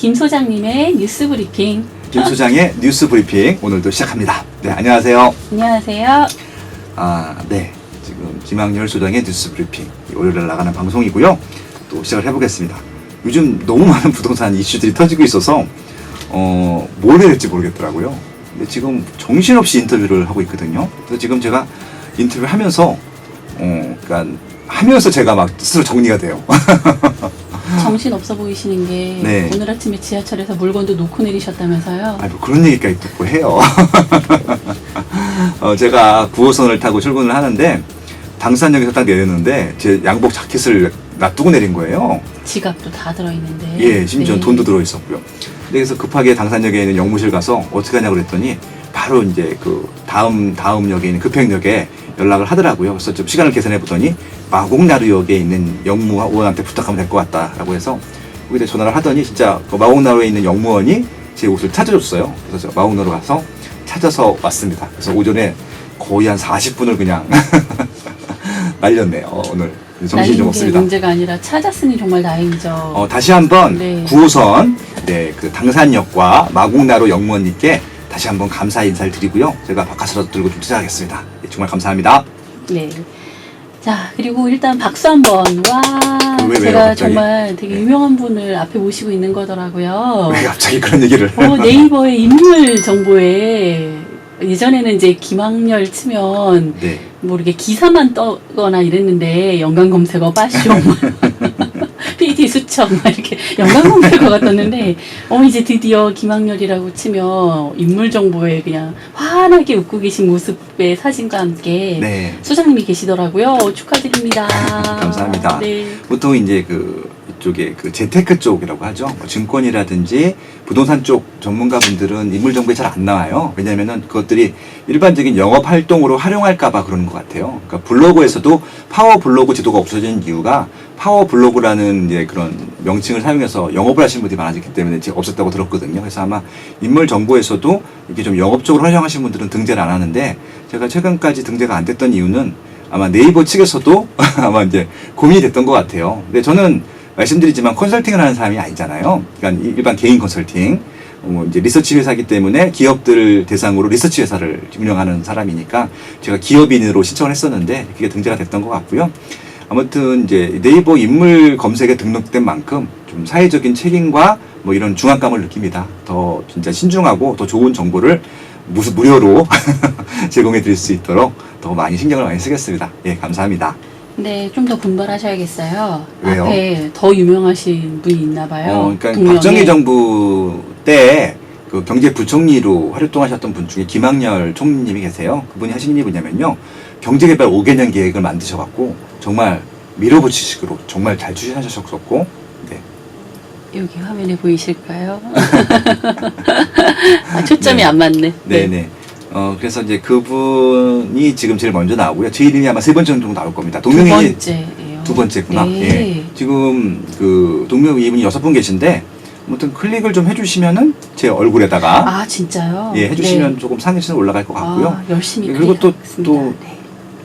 김 소장님의 뉴스 브리핑. 김 소장의 뉴스 브리핑 오늘도 시작합니다. 네, 안녕하세요. 안녕하세요. 네. 지금 김학렬 소장의 뉴스 브리핑 월요일에 나가는 방송이고요. 또 시작을 해보겠습니다. 요즘 너무 많은 부동산 이슈들이 터지고 있어서 뭘 해야 될지 모르겠더라고요. 근데 지금 정신없이 인터뷰를 하고 있거든요. 그래서 지금 제가 인터뷰 하면서 그러니까 하면서 제가 막 스스로 정리가 돼요. 정신 없어 보이시는 게 네. 오늘 아침에 지하철에서 물건도 놓고 내리셨다면서요? 뭐 그런 얘기까지 듣고 해요. 제가 9호선을 타고 출근을 하는데 당산역에서 딱 내렸는데 제 양복 자켓을 놔두고 내린 거예요. 지갑도 다 들어있는데. 예, 심지어 네. 돈도 들어있었고요. 그래서 급하게 당산역에 있는 영무실 가서 어떻게 하냐고 그랬더니 바로 이제 그 다음 역에 있는 급행역에 연락을 하더라고요. 그래서 좀 시간을 계산해 보더니 마곡나루역에 있는 영무원한테 부탁하면 될 것 같다라고 해서 거기다 전화를 하더니 진짜 그 마곡나루에 있는 영무원이 제 옷을 찾아줬어요. 그래서 제가 마곡나루 가서 찾아서 왔습니다. 그래서 오전에 거의 한 40분을 그냥 날렸네요. 오늘 정신이 좀 없습니다. 문제가 아니라 찾았으니 정말 다행이죠. 다시 한번 네. 9호선 그 당산역과 마곡나루 영무원님께 다시 한번 감사 인사를 드리고요. 제가 바깥으로 들고 좀 시작하겠습니다. 네, 정말 감사합니다. 네. 자, 그리고 일단 박수 한번. 와, 왜요, 제가 갑자기? 정말 되게 네. 유명한 분을 앞에 모시고 있는 거더라고요. 왜 갑자기 그런 얘기를? 네이버의 인물 정보에 예전에는 이제 김학렬 치면 네. 뭐 이렇게 기사만 떠거나 이랬는데 연관 검색어 빠시오 PD 수첩 막 이렇게 연관 검색어가 떴는데 이제 드디어 김학렬이라고 치면 인물 정보에 그냥 환하게 웃고 계신 모습의 사진과 함께 네. 소장님이 계시더라고요. 축하드립니다. 감사합니다. 네. 보통 이제 이쪽에 재테크 쪽이라고 하죠. 뭐 증권이라든지 부동산 쪽 전문가분들은 인물 정보에 잘 안 나와요. 왜냐면은 그것들이 일반적인 영업 활동으로 활용할까봐 그러는 것 같아요. 그러니까 블로그에서도 파워 블로그 제도가 없어진 이유가 파워 블로그라는 이제 그런 명칭을 사용해서 영업을 하시는 분들이 많아졌기 때문에 지금 없었다고 들었거든요. 그래서 아마 인물 정보에서도 이렇게 좀 영업적으로 활용하시는 분들은 등재를 안 하는데 제가 최근까지 등재가 안 됐던 이유는 아마 네이버 측에서도 아마 이제 고민이 됐던 것 같아요. 근데 저는 말씀드리지만 컨설팅을 하는 사람이 아니잖아요. 그러니까 일반 개인 컨설팅, 이제 리서치 회사이기 때문에 기업들 대상으로 리서치 회사를 운영하는 사람이니까 제가 기업인으로 신청을 했었는데 그게 등재가 됐던 것 같고요. 아무튼 이제 네이버 인물 검색에 등록된 만큼 좀 사회적인 책임과 뭐 이런 중압감을 느낍니다. 더 진짜 신중하고 더 좋은 정보를 무료로 제공해 드릴 수 있도록 더 많이 신경을 많이 쓰겠습니다. 예, 감사합니다. 네, 좀 더 분발하셔야겠어요. 왜요? 앞에 더 유명하신 분이 있나 봐요. 그러니까 동명에. 박정희 정부 때 그 경제부총리로 활동하셨던 분 중에 김학렬 총리님이 계세요. 그분이 하신 일이 뭐냐면요. 경제개발 5개년 계획을 만드셔갖고 정말 밀어붙이식으로 정말 잘 추진하셨었고, 네. 여기 화면에 보이실까요? 초점이 네. 안 맞네. 네네. 그래서 이제 그분이 지금 제일 먼저 나오고요. 제 이름이 아마 3번째 정도 나올 겁니다. 동명이 두 번째예요. 두 번째구나. 네. 예. 지금 동명이분이 6분 계신데, 아무튼 클릭을 좀 해주시면은 제 얼굴에다가 아, 진짜요? 예, 해주시면 네. 조금 상위층 올라갈 것 같고요. 열심히 그리고 또 클릭하겠습니다. 네.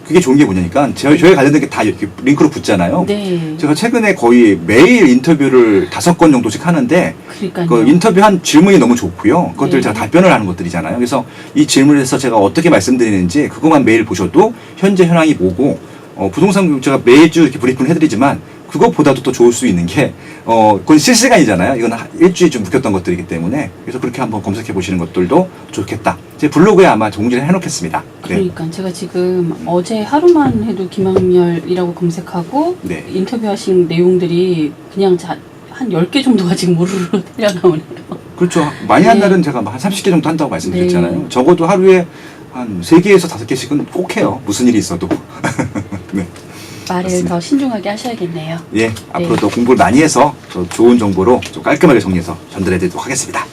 그게 좋은 게 뭐냐니까 저희 관련된 게 다 이렇게 링크로 붙잖아요. 네. 제가 최근에 거의 매일 인터뷰를 5건 정도씩 하는데 그러니까요. 그 인터뷰한 질문이 너무 좋고요. 그것들 네. 제가 답변을 하는 것들이잖아요. 그래서 이 질문에서 제가 어떻게 말씀드리는지 그것만 매일 보셔도 현재 현황이 뭐고 부동산 제가 매주 이렇게 브리핑을 해드리지만 그것보다도 더 좋을 수 있는 게 그건 실시간이잖아요. 이건 일주일 좀 묵혔던 것들이기 때문에 그래서 그렇게 한번 검색해 보시는 것들도 좋겠다. 제 블로그에 아마 공지를 해놓겠습니다. 네. 그러니까 제가 지금 어제 하루만 해도 김학렬이라고 검색하고 네. 인터뷰하신 내용들이 그냥 한 10개 정도가 지금 우르르 달려나오네요. 그렇죠. 많이 한 네. 날은 제가 한 30개 정도 한다고 말씀드렸잖아요. 네. 적어도 하루에 한 3개에서 5개씩은 꼭 해요. 무슨 일이 있어도. 네. 말을 맞습니다. 더 신중하게 하셔야겠네요. 예, 앞으로 더 공부를 많이 해서 더 좋은 정보로 좀 깔끔하게 정리해서 전달해 드리도록 하겠습니다.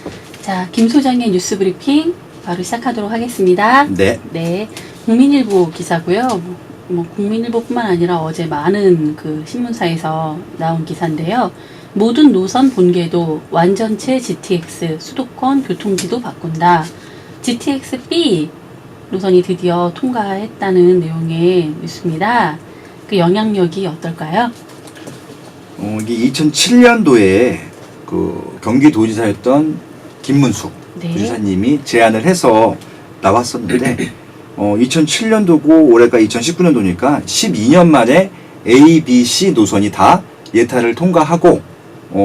자, 김 소장의 뉴스 브리핑 바로 시작하도록 하겠습니다. 네. 네, 국민일보 기사고요. 뭐 국민일보뿐만 아니라 어제 많은 그 신문사에서 나온 기사인데요. 모든 노선 본궤도 완전체 GTX 수도권 교통지도 바꾼다. GTX-B 노선이 드디어 통과했다는 내용의 뉴스입니다. 그 영향력이 어떨까요? 이게 2007년도에 그 경기도지사였던 김문수 네. 도지사님이 제안을 해서 나왔었는데 2007년도고 올해가 2019년도니까 12년 만에 A, B, C 노선이 다 예타를 통과하고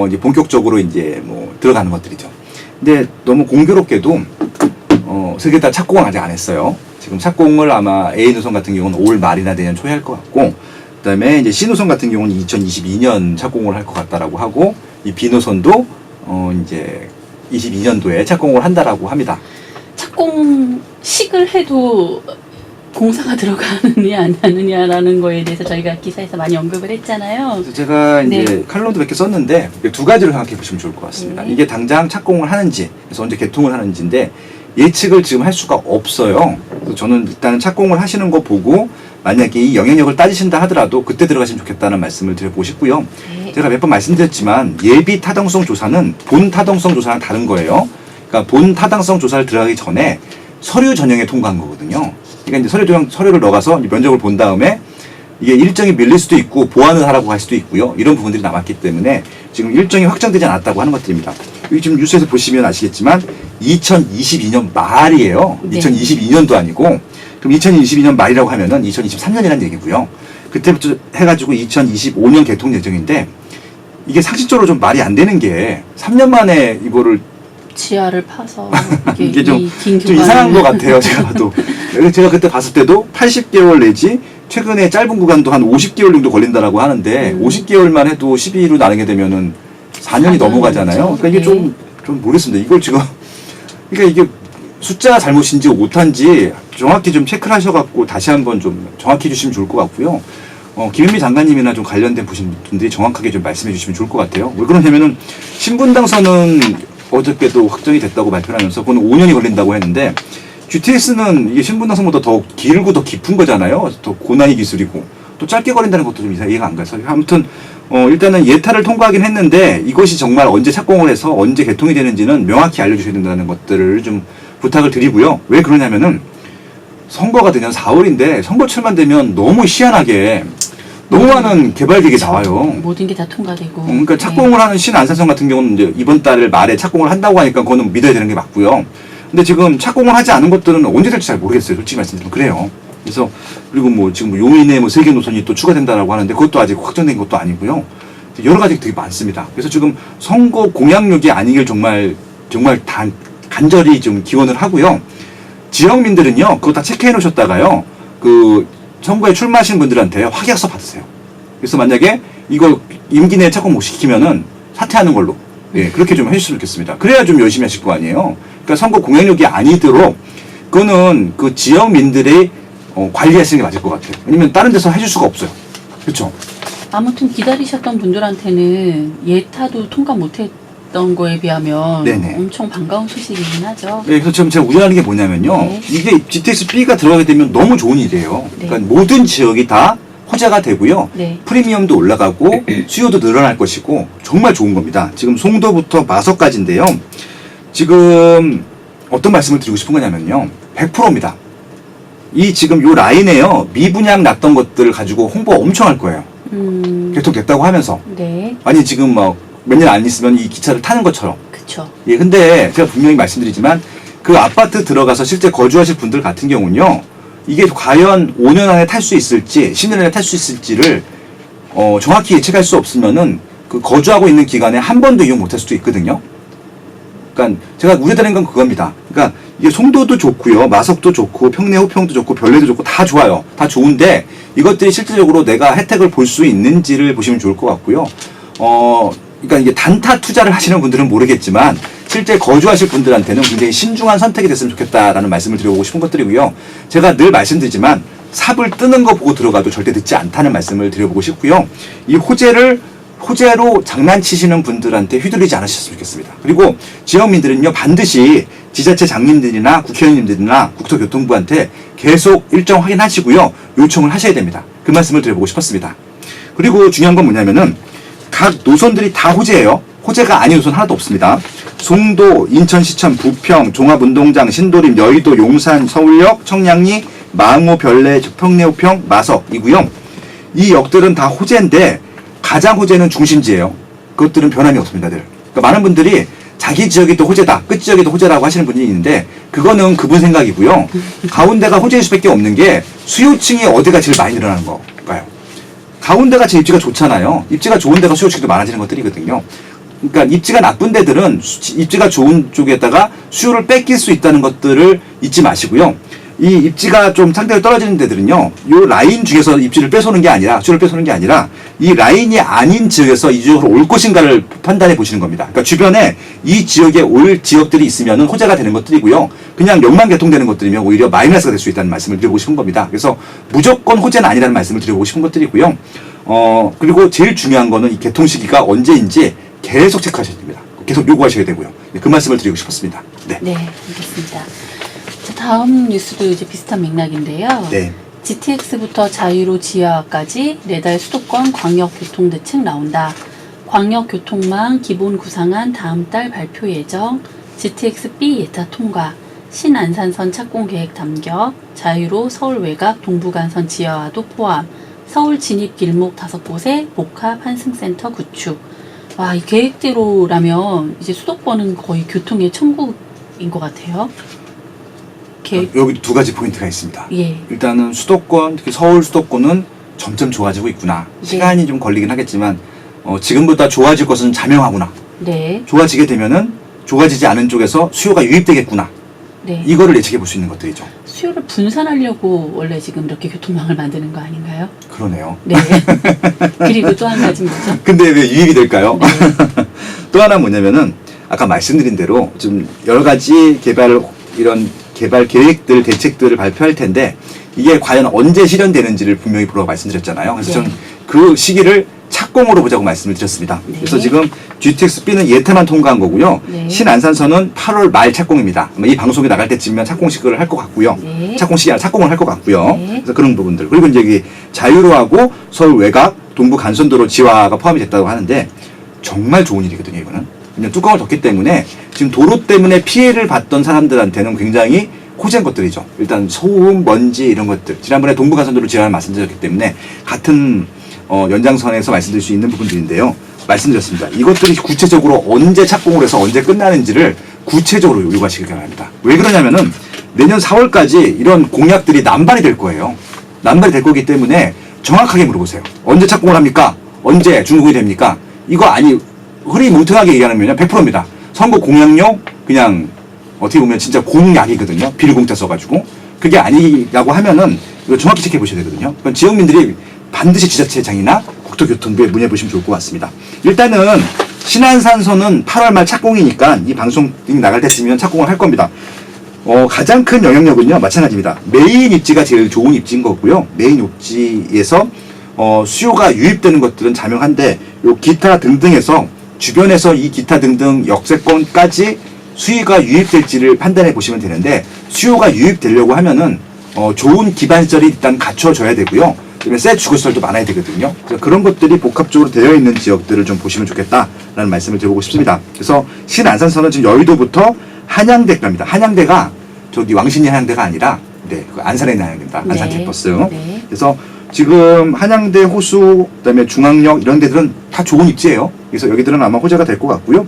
이제 본격적으로 이제 뭐 들어가는 것들이죠. 근데 너무 공교롭게도 세 개 다 착공을 아직 안 했어요. 지금 착공을 아마 A 노선 같은 경우는 올 말이나 내년 초에 할 것 같고, 그다음에 이제 C 노선 같은 경우는 2022년 착공을 할 것 같다라고 하고, 이 B 노선도 이제 22년도에 착공을 한다라고 합니다. 착공식을 해도 공사가 들어가느냐 안 하느냐라는 거에 대해서 저희가 기사에서 많이 언급을 했잖아요. 그래서 제가 이제 네. 칼럼도 몇 개 썼는데 두 가지로 생각해 보시면 좋을 것 같습니다. 네. 이게 당장 착공을 하는지, 그래서 언제 개통을 하는지인데 예측을 지금 할 수가 없어요. 그래서 저는 일단 착공을 하시는 거 보고 만약에 이 영향력을 따지신다 하더라도 그때 들어가시면 좋겠다는 말씀을 드려보고 싶고요. 네. 제가 몇 번 말씀드렸지만 예비 타당성 조사는 본 타당성 조사랑 다른 거예요. 그러니까 본 타당성 조사를 들어가기 전에 서류 전형에 통과한 거거든요. 그러니까 이제 서류를 넣어가서 면접을 본 다음에 이게 일정이 밀릴 수도 있고 보완을 하라고 할 수도 있고요. 이런 부분들이 남았기 때문에 지금 일정이 확정되지 않았다고 하는 것들입니다. 여기 지금 뉴스에서 보시면 아시겠지만 2022년 말이에요. 네. 2022년도 아니고, 그럼 2022년 말이라고 하면은 2023년이라는 얘기고요. 그때부터 해가지고 2025년 개통 예정인데 이게 상식적으로 좀 말이 안 되는 게 3년 만에 이거를 지하를 파서 이게 좀 긴 이상한 것 같아요. 제가 봐도. 제가 그때 봤을 때도 80개월 내지 최근에 짧은 구간도 한 50개월 정도 걸린다라고 하는데 50개월만 해도 12로 나누게 되면은 4년이 넘어가잖아요. 그러니까 이게 좀 모르겠습니다. 이걸 지금 그러니까 이게 숫자 잘못인지 오타인지 정확히 좀 체크를 하셔갖고 다시 한번 좀 정확히 해주시면 좋을 것 같고요. 김현미 장관님이나 좀 관련된 보신 분들이 정확하게 좀 말씀해 주시면 좋을 것 같아요. 왜 그러냐면은 신분 당선은 어저께도 확정이 됐다고 발표하면서 그건 5년이 걸린다고 했는데 GTS는 이게 신분 당선보다 더 길고 더 깊은 거잖아요. 더 고난이 기술이고 또 짧게 걸린다는 것도 좀 이해가 안 가서 아무튼 일단은 예타를 통과하긴 했는데 이것이 정말 언제 착공을 해서 언제 개통이 되는지는 명확히 알려주셔야 된다는 것들을 좀 부탁을 드리고요. 왜 그러냐면은 선거가 되면 4월인데 선거철만 되면 너무 희한하게 너무 많은 개발 계획이 나와요. 모든 게 다 통과되고. 그러니까 착공을 하는 신안산성 같은 경우는 이제 이번 달 말에 착공을 한다고 하니까 그거는 믿어야 되는 게 맞고요. 근데 지금 착공을 하지 않은 것들은 언제 될지 잘 모르겠어요. 솔직히 말씀드리면 그래요. 그래서 그리고 뭐 지금 요인에 뭐 세계 노선이 또 추가된다라고 하는데 그것도 아직 확정된 것도 아니고요. 여러 가지 되게 많습니다. 그래서 지금 선거 공약력이 아니길 정말 간절히 좀 기원을 하고요. 지역민들은요, 그거 다 체크해 놓으셨다가요, 그 선거에 출마하시는 분들한테 확약서 받으세요. 그래서 만약에 이거 임기 내에 착공 못 시키면은 사퇴하는 걸로, 예, 그렇게 좀 해주시면 좋겠습니다. 그래야 좀 열심히 하실 거 아니에요. 그러니까 선거 공약력이 아니도록 그거는 그 지역민들이 관리하시는 게 맞을 것 같아요. 왜냐면 다른 데서 해줄 수가 없어요. 그렇죠? 아무튼 기다리셨던 분들한테는 예타도 통과 못했던 거에 비하면 네네. 엄청 반가운 소식이긴 하죠. 네, 그래서 지금 제가 우려하는 게 뭐냐면요. 네. 이게 GTX-B가 들어가게 되면 너무 좋은 일이에요. 네. 그러니까 모든 지역이 다 호재가 되고요. 네. 프리미엄도 올라가고 수요도 늘어날 것이고 정말 좋은 겁니다. 지금 송도부터 마석까지인데요. 지금 어떤 말씀을 드리고 싶은 거냐면요. 100%입니다. 이 지금 요 라인에요. 미분양 났던 것들을 가지고 홍보 엄청 할 거예요. 개통됐다고 하면서. 네. 아니 지금 뭐 몇 년 안 있으면 이 기차를 타는 것처럼. 그쵸. 예, 근데 제가 분명히 말씀드리지만 그 아파트 들어가서 실제 거주하실 분들 같은 경우는요. 이게 과연 5년 안에 탈 수 있을지 10년 안에 탈 수 있을지를 정확히 예측할 수 없으면은 그 거주하고 있는 기간에 한 번도 이용 못할 수도 있거든요. 그러니까 제가 우려되는 건 그겁니다. 그러니까 이게 송도도 좋고요, 마석도 좋고, 평내 호평도 좋고, 별내도 좋고 다 좋아요. 다 좋은데 이것들이 실질적으로 내가 혜택을 볼 수 있는지를 보시면 좋을 것 같고요. 그러니까 이게 단타 투자를 하시는 분들은 모르겠지만 실제 거주하실 분들한테는 굉장히 신중한 선택이 됐으면 좋겠다라는 말씀을 드려보고 싶은 것들이고요. 제가 늘 말씀드리지만 삽을 뜨는 거 보고 들어가도 절대 늦지 않다는 말씀을 드려보고 싶고요. 이 호재로 장난치시는 분들한테 휘둘리지 않으셨으면 좋겠습니다. 그리고 지역민들은요, 반드시 지자체 장님들이나 국회의원님들이나 국토교통부한테 계속 일정 확인하시고요, 요청을 하셔야 됩니다. 그 말씀을 드려보고 싶었습니다. 그리고 중요한 건 뭐냐면은 각 노선들이 다 호재예요. 호재가 아닌 노선 하나도 없습니다. 송도, 인천시청, 부평, 종합운동장, 신도림, 여의도, 용산, 서울역, 청량리, 망호, 별내, 평내호평, 마석이고요. 이 역들은 다 호재인데 가장 호재는 중심지예요. 그것들은 변함이 없습니다. 늘. 그러니까 많은 분들이 자기 지역이 또 호재다, 끝 지역이 또 호재라고 하시는 분이 있는데 그거는 그분 생각이고요. 가운데가 호재일 수밖에 없는 게 수요층이 어디가 제일 많이 늘어나는 건가요? 가운데가 제 입지가 좋잖아요. 입지가 좋은 데가 수요층도 많아지는 것들이거든요. 그러니까 입지가 나쁜 데들은 입지가 좋은 쪽에다가 수요를 뺏길 수 있다는 것들을 잊지 마시고요. 이 입지가 좀 상대로 떨어지는 데들은요, 요 라인 중에서 입지를 뺏어오는 게 아니라, 수요를 뺏어오는 게 아니라, 이 라인이 아닌 지역에서 이 지역으로 올 것인가를 판단해 보시는 겁니다. 그러니까 주변에 이 지역에 올 지역들이 있으면 호재가 되는 것들이고요. 그냥 역만 개통되는 것들이면 오히려 마이너스가 될 수 있다는 말씀을 드리고 싶은 겁니다. 그래서 무조건 호재는 아니라는 말씀을 드리고 싶은 것들이고요. 그리고 제일 중요한 거는 이 개통 시기가 언제인지 계속 체크하셔야 됩니다. 계속 요구하셔야 되고요. 그 말씀을 드리고 싶었습니다. 네. 네, 알겠습니다. 자, 다음 뉴스도 이제 비슷한 맥락인데요. 네. GTX부터 자유로 지하화까지 4달 수도권 광역교통대책 나온다. 광역교통망 기본 구상안 다음 달 발표 예정. GTX-B 예타 통과. 신안산선 착공 계획 담겨. 자유로 서울 외곽 동부간선 지하화도 포함. 서울 진입 길목 5곳에 복합 환승센터 구축. 와, 이 계획대로라면 이제 수도권은 거의 교통의 천국인 것 같아요. 여기 두 가지 포인트가 있습니다. 예. 일단은 수도권, 특히 서울 수도권은 점점 좋아지고 있구나. 네. 시간이 좀 걸리긴 하겠지만 지금보다 좋아질 것은 자명하구나. 네. 좋아지게 되면은 좋아지지 않은 쪽에서 수요가 유입되겠구나. 네. 이거를 예측해 볼 수 있는 것들이죠. 수요를 분산하려고 원래 지금 이렇게 교통망을 만드는 거 아닌가요? 그러네요. 네. 그리고 또 한 가지 뭐죠? 근데 왜 유입이 될까요? 네. 또 하나 뭐냐면은 아까 말씀드린 대로 좀 여러 가지 이런 개발 계획들, 대책들을 발표할 텐데 이게 과연 언제 실현되는지를 분명히 보라고 말씀드렸잖아요. 그래서 네. 저는 그 시기를 착공으로 보자고 말씀을 드렸습니다. 네. 그래서 지금 GTX-B는 예태만 통과한 거고요. 네. 신안산선은 8월 말 착공입니다. 아마 이 방송이 나갈 때쯤이면 착공식을 할 것 같고요. 네. 착공식이 아니라 착공을 할 것 같고요. 네. 그래서 그런 부분들. 그리고 이제 여기 자유로하고 서울 외곽 동부 간선도로 지화가 포함이 됐다고 하는데 정말 좋은 일이거든요, 이거는. 그냥 뚜껑을 덮기 때문에 지금 도로 때문에 피해를 봤던 사람들한테는 굉장히 호재인 것들이죠. 일단 소음, 먼지 이런 것들. 지난번에 동부 간선도로 지화를 말씀드렸기 때문에 같은 연장선에서 말씀드릴 수 있는 부분들인데요. 말씀드렸습니다. 이것들이 구체적으로 언제 착공을 해서 언제 끝나는지를 구체적으로 요구하시길 바랍니다. 왜 그러냐면은 내년 4월까지 이런 공약들이 남발이 될 거예요. 남발이 될 거기 때문에 정확하게 물어보세요. 언제 착공을 합니까? 언제 준공이 됩니까? 이거 흐리뭉텅하게 얘기하면 100%입니다. 선거 공약용 그냥 어떻게 보면 진짜 공약이거든요. 비리공짜 써가지고. 그게 아니라고 하면은 이거 정확히 체크해 보셔야 되거든요. 그건 지역민들이 반드시 지자체장이나 국토교통부에 문의해 보시면 좋을 것 같습니다. 일단은 신안산선은 8월 말 착공이니까 이 방송 나갈 때쯤이면 착공을 할 겁니다. 가장 큰 영향력은요, 마찬가지입니다. 메인 입지가 제일 좋은 입지인 거고요. 메인 입지에서 수요가 유입되는 것들은 자명한데 요 기타 등등에서 주변에서 이 기타 등등 역세권까지 수요가 유입될지를 판단해 보시면 되는데 수요가 유입되려고 하면은 좋은 기반시설이 일단 갖춰져야 되고요. 그다음에 새 주거시설도 많아야 되거든요. 그래서 그런 것들이 복합적으로 되어 있는 지역들을 좀 보시면 좋겠다라는 말씀을 드리고 싶습니다. 그래서 신안산선은 지금 여의도부터 한양대까지 갑니다. 한양대가 저기 왕신리 한양대가 아니라 그 안산에 있는 한양대입니다. 안산 네. 캠퍼스. 네. 그래서 지금 한양대, 호수, 그다음에 중앙역 이런 데들은 다 좋은 입지예요. 그래서 여기들은 아마 호재가 될 것 같고요.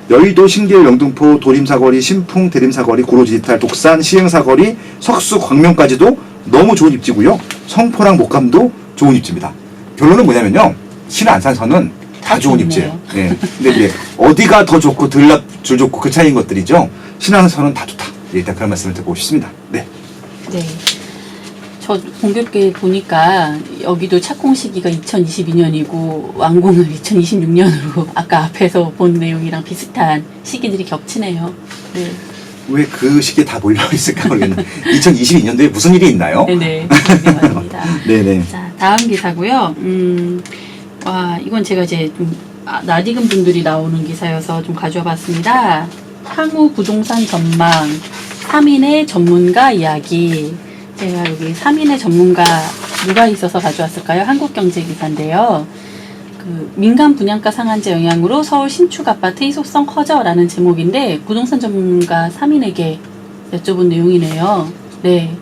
여의도, 신길, 영등포, 도림사거리, 신풍, 대림사거리, 고로지디탈, 독산, 시흥사거리, 석수, 광명까지도 너무 좋은 입지고요. 성포랑 목감도 좋은 입지입니다. 결론은 뭐냐면요. 신안산선은 다 좋은 좋네요. 입지예요. 네. 근데 이제 어디가 더 좋고 덜 좋고 그 차이인 것들이죠. 신안산선은 다 좋다. 일단 그런 말씀을 드리고 싶습니다. 네. 네. 저 공교롭게 보니까 여기도 착공 시기가 2022년이고 완공을 2026년으로 아까 앞에서 본 내용이랑 비슷한 시기들이 겹치네요. 네. 왜 그 시기에 다 몰려 있을까 모르겠는데 2022년도에 무슨 일이 있나요? 네네. 네, 맞습니다. 네네. 자, 다음 기사고요. 와, 이건 제가 이제 좀 낯익은 분들이 나오는 기사여서 좀 가져와 봤습니다. 향후 부동산 전망, 3인의 전문가 이야기. 제가 여기 3인의 전문가 누가 있어서 가져왔을까요? 한국경제기사인데요. 민간 분양가 상한제 영향으로 서울 신축 아파트 희소성 커져라는 제목인데 부동산 전문가 3인에게 여쭤본 내용이네요. 네.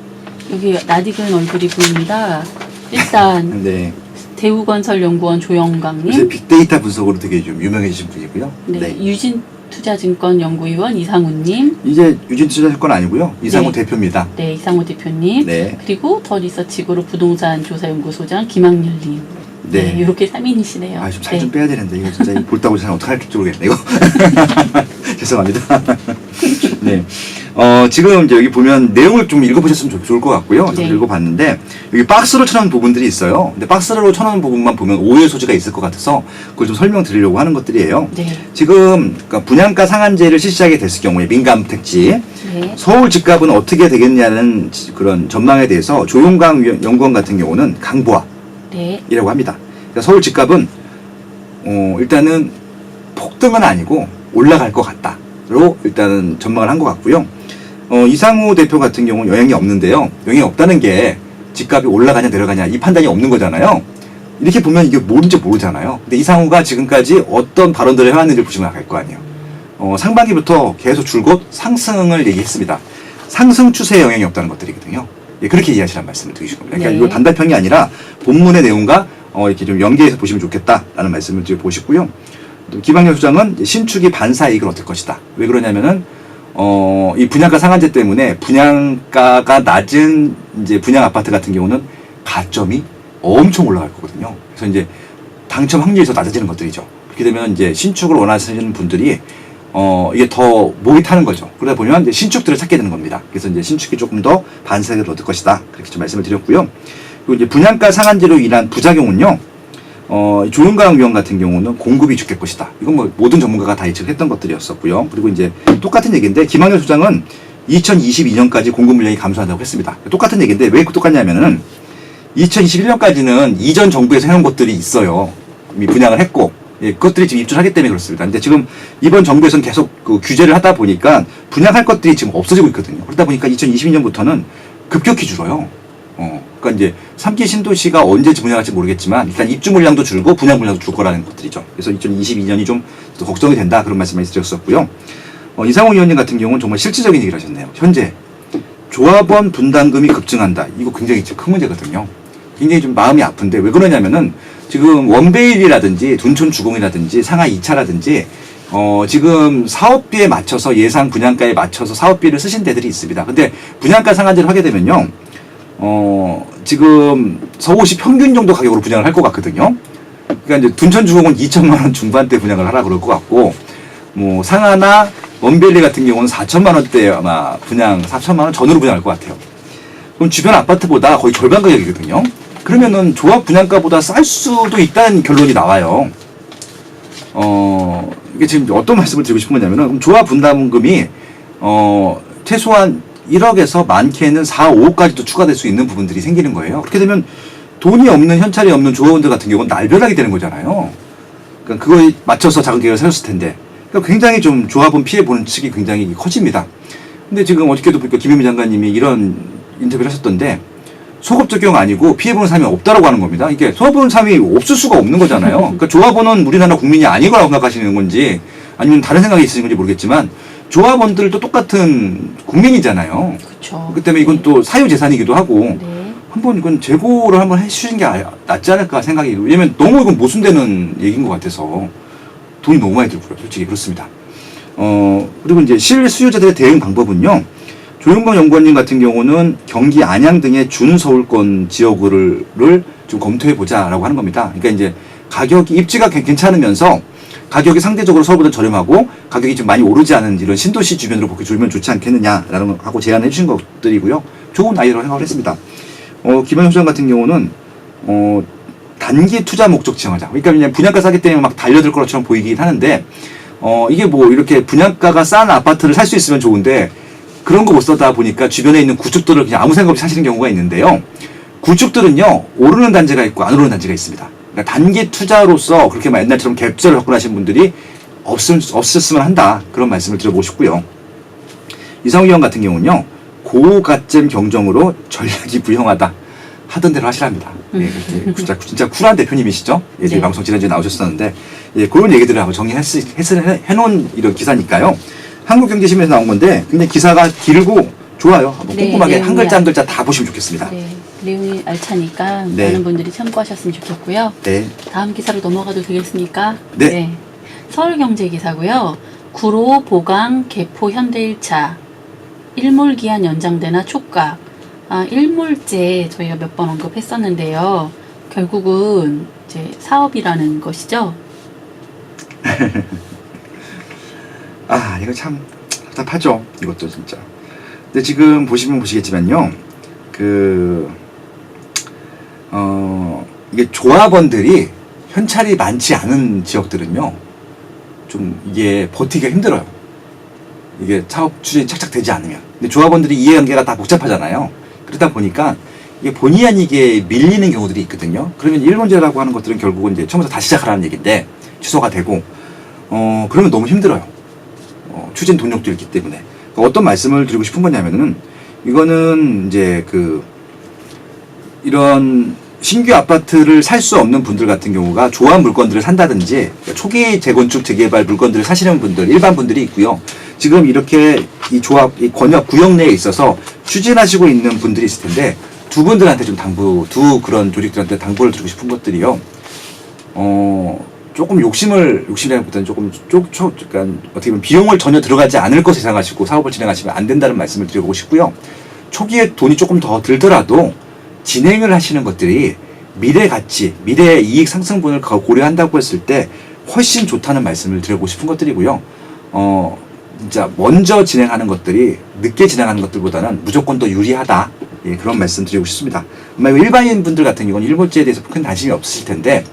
여기 낯익은 얼굴이 보입니다. 일단 네. 대우건설연구원 요새 조영광님, 빅데이터 분석으로 되게 좀 유명해지신 분이고요. 네, 유진투자증권연구위원 이상우님, 이제 유진투자증권 아니고요. 이상우 네. 대표입니다. 네, 이상우 대표님, 네. 그리고 더 리서치그룹 부동산 조사연구소장 김학렬님. 네. 네, 이렇게 3인이시네요. 아, 좀 살 좀 빼야 되는데 이거 진짜 볼따고 잘 어떻게 할지 모르겠네 이거. 죄송합니다. 네. 지금 이제 여기 보면 내용을 좀 읽어보셨으면 좋을 것 같고요. 네. 저도 읽어봤는데 여기 박스로 쳐놓은 부분들이 있어요. 근데 박스로 쳐놓은 부분만 보면 오해 소지가 있을 것 같아서 그걸 좀 설명드리려고 하는 것들이에요. 네. 지금 그러니까 분양가 상한제를 실시하게 됐을 경우에 민간택지 네. 서울 집값은 어떻게 되겠냐는 그런 전망에 대해서 조용강 연구원 같은 경우는 강보합 네. 이라고 합니다. 그러니까 서울 집값은 일단은 폭등은 아니고 올라갈 것 같다로 일단은 전망을 한 것 같고요. 이상우 대표 같은 경우는 영향이 없는데요. 영향이 없다는 게 집값이 올라가냐 내려가냐 이 판단이 없는 거잖아요. 이렇게 보면 이게 뭔지 모르잖아요. 근데 이상우가 지금까지 어떤 발언들을 해왔는지 보시면 알 거 아니에요. 상반기부터 계속 줄곧 상승을 얘기했습니다. 상승 추세에 영향이 없다는 것들이거든요. 예, 그렇게 이해하시라는 말씀을 드리신 겁니다. 그러니까 네. 이거 단답형이 아니라 본문의 내용과 이렇게 좀 연계해서 보시면 좋겠다라는 말씀을 드려 보시고요. 또 김학렬 소장은 신축이 반사이익을 얻을 것이다. 왜 그러냐면은 이 분양가 상한제 때문에 분양가가 낮은 이제 분양 아파트 같은 경우는 가점이 엄청 올라갈 거거든요. 그래서 이제 당첨 확률이 더 낮아지는 것들이죠. 그렇게 되면 이제 신축을 원하시는 분들이 이게 더 목이 타는 거죠. 그러다 보면 이제 신축들을 찾게 되는 겁니다. 그래서 이제 신축이 조금 더 반사이익을 얻을 것이다. 그렇게 좀 말씀을 드렸고요. 그리고 이제 분양가 상한제로 인한 부작용은요. 조용강 위원 같은 경우는 공급이 죽을 것이다. 이건 뭐 모든 전문가가 다 예측했던 것들이었었고요. 그리고 이제 똑같은 얘기인데 김학렬 소장은 2022년까지 공급 물량이 감소한다고 했습니다. 똑같은 얘기인데 왜 똑같냐면은 2021년까지는 이전 정부에서 해놓은 것들이 있어요. 이미 분양을 했고 예, 그것들이 지금 입주를 하기 때문에 그렇습니다. 근데 지금 이번 정부에서는 계속 그 규제를 하다 보니까 분양할 것들이 지금 없어지고 있거든요. 그러다 보니까 2022년부터는 급격히 줄어요. 그러니까 이제 3기 신도시가 언제 분양할지 모르겠지만 일단 입주 물량도 줄고 분양 물량도 줄 거라는 것들이죠. 그래서 2022년이 좀 더 걱정이 된다 그런 말씀을 드렸었고요. 이상호 의원님 같은 경우는 정말 실질적인 얘기를 하셨네요. 현재 조합원 분담금이 급증한다. 이거 굉장히 큰 문제거든요. 굉장히 좀 마음이 아픈데 왜 그러냐면은 지금 원베일이라든지 둔촌주공이라든지 상하 2차라든지 지금 사업비에 맞춰서 예상 분양가에 맞춰서 사업비를 쓰신 데들이 있습니다. 근데 분양가 상한제를 하게 되면요. 지금 서울시 평균 정도 가격으로 분양을 할 것 같거든요. 그러니까 이제 둔촌주공은 2천만 원 중반대 분양을 하라 그럴 것 같고, 뭐 상하나 원베일리 같은 경우는 4천만 원대 아마 분양 4천만 원 전후로 분양할 것 같아요. 그럼 주변 아파트보다 거의 절반 가격이거든요. 그러면은 조합 분양가보다 쌀 수도 있다는 결론이 나와요. 이게 지금 어떤 말씀을 드리고 싶은 거냐면은 그럼 조합 분담금이 최소한 1억에서 많게는 4, 5억까지도 추가될 수 있는 부분들이 생기는 거예요. 그렇게 되면 돈이 없는 현찰이 없는 조합원들 같은 경우는 날벼락이 되는 거잖아요. 그러니까 그거에 맞춰서 작은 계획을 세웠을 텐데. 그러니까 굉장히 좀 조합원 피해 보는 측이 굉장히 커집니다. 근데 지금 어저께도 보니까 김현미 장관님이 이런 인터뷰를 하셨던데 소급 적용 아니고 피해 보는 사람이 없다라고 하는 겁니다. 이게 소급 보는 사람이 없을 수가 없는 거잖아요. 그러니까 조합원은 우리나라 국민이 아니거라고 생각하시는 건지 아니면 다른 생각이 있으신 건지 모르겠지만 조합원들도 똑같은 국민이잖아요. 그렇죠. 그렇기 때문에 이건 또 사유재산이기도 하고 네. 한번 이건 재고를 한번 해주시는 게 낫지 않을까 생각이. 왜냐면 너무 이건 모순되는 얘기인 것 같아서 돈이 너무 많이 들고요. 솔직히 그렇습니다. 그리고 이제 실수요자들의 대응 방법은요. 조용광 연구원님 같은 경우는 경기 안양 등의 준서울권 지역을 좀 검토해 보자라고 하는 겁니다. 그러니까 이제 가격이 입지가 괜찮으면서 가격이 상대적으로 서울보다 저렴하고 가격이 좀 많이 오르지 않은 이런 신도시 주변으로 그렇게 줄면 좋지 않겠느냐라는 하고 제안해 주신 것들이고요. 좋은 아이디어로 생각을 했습니다. 김현수 소장 같은 경우는 단기 투자 목적 지정하자. 그러니까 그냥 분양가 싸기 때문에 막 달려들 것처럼 보이긴 하는데 이게 뭐 이렇게 분양가가 싼 아파트를 살 수 있으면 좋은데 그런 거 못 써다 보니까 주변에 있는 구축들을 그냥 아무 생각 없이 사시는 경우가 있는데요. 구축들은요 오르는 단지가 있고 안 오르는 단지가 있습니다. 그러니까 단기 투자로서 그렇게 막 옛날처럼 갭절을 접근하신 분들이 없었으면 한다. 그런 말씀을 드려보고 싶고요. 이상우 의원 같은 경우는요. 고가점 경정으로 전략이 부영하다. 하던 대로 하시랍니다. 예, 진짜 쿨한 대표님이시죠? 예, 저희 네. 방송 지난주에 나오셨었는데 예, 그런 얘기들을 하고 정리해놓은 이런 기사니까요. 한국경제신문에서 나온 건데 굉장히 기사가 길고 좋아요. 한번 네, 꼼꼼하게 한 내용이 글자 한 글자 다 보시면 좋겠습니다. 네, 내용이 알차니까 네. 많은 분들이 참고하셨으면 좋겠고요. 네. 다음 기사로 넘어가도 되겠습니까? 네. 서울경제 기사고요. 구로, 보강, 개포, 현대일차 일몰기한 연장되나 촉각. 일몰제 저희가 몇 번 언급했었는데요. 결국은 이제 사업이라는 것이죠. 이거 참 답답하죠. 이것도 진짜. 근데 지금 보시면 보시겠지만요. 이게 조합원들이 현찰이 많지 않은 지역들은요. 좀 이게 버티기가 힘들어요. 이게 사업 추진이 착착 되지 않으면. 근데 조합원들이 이해관계가 다 복잡하잖아요. 그러다 보니까 이게 본의 아니게 밀리는 경우들이 있거든요. 그러면 일본제라고 하는 것들은 결국은 이제 처음부터 다시 시작하라는 얘기인데 취소가 되고, 그러면 너무 힘들어요. 추진 돈력도 있기 때문에. 그러니까 어떤 말씀을 드리고 싶은 거냐면은, 이거는 이제 이런 신규 아파트를 살 수 없는 분들 같은 경우가 조합 물건들을 산다든지 초기 재건축 재개발 물건들을 사시는 분들, 일반 분들이 있고요. 지금 이렇게 이 조합, 이 권역 구역 내에 있어서 추진하시고 있는 분들이 있을 텐데, 두 분들한테 좀 두 그런 조직들한테 당부를 드리고 싶은 것들이요. 조금 욕심이라기보다는 조금 약간 어떻게 보면 비용을 전혀 들어가지 않을 것을 예상하시고 사업을 진행하시면 안 된다는 말씀을 드려보고 싶고요. 초기에 돈이 조금 더 들더라도 진행을 하시는 것들이 미래 가치, 미래 이익 상승분을 고려한다고 했을 때 훨씬 좋다는 말씀을 드리고 싶은 것들이고요. 진짜 먼저 진행하는 것들이 늦게 진행하는 것들보다는 무조건 더 유리하다. 예, 그런 말씀 드리고 싶습니다. 아마 일반인 분들 같은 경우는 일몰제에 대해서 큰 관심이 없으실 텐데,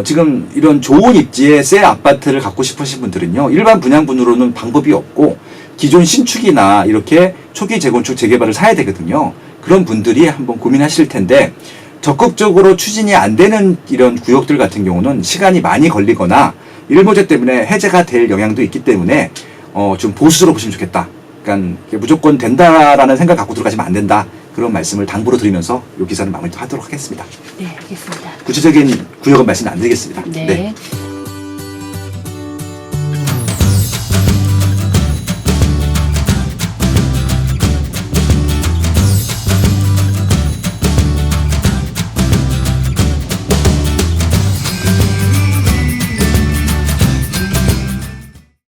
지금 이런 좋은 입지에 새 아파트를 갖고 싶으신 분들은요, 일반 분양분으로는 방법이 없고, 기존 신축이나 이렇게 초기 재건축 재개발을 사야 되거든요. 그런 분들이 한번 고민하실 텐데, 적극적으로 추진이 안 되는 이런 구역들 같은 경우는 시간이 많이 걸리거나 일몰제 때문에 해제가 될 영향도 있기 때문에 좀 보수적으로 보시면 좋겠다. 그러니까 무조건 된다라는 생각 갖고 들어가시면 안 된다. 그런 말씀을 당부로 드리면서 이 기사는 마무리하도록 하겠습니다. 네, 알겠습니다. 구체적인 구역은 말씀 안 드리겠습니다. 네.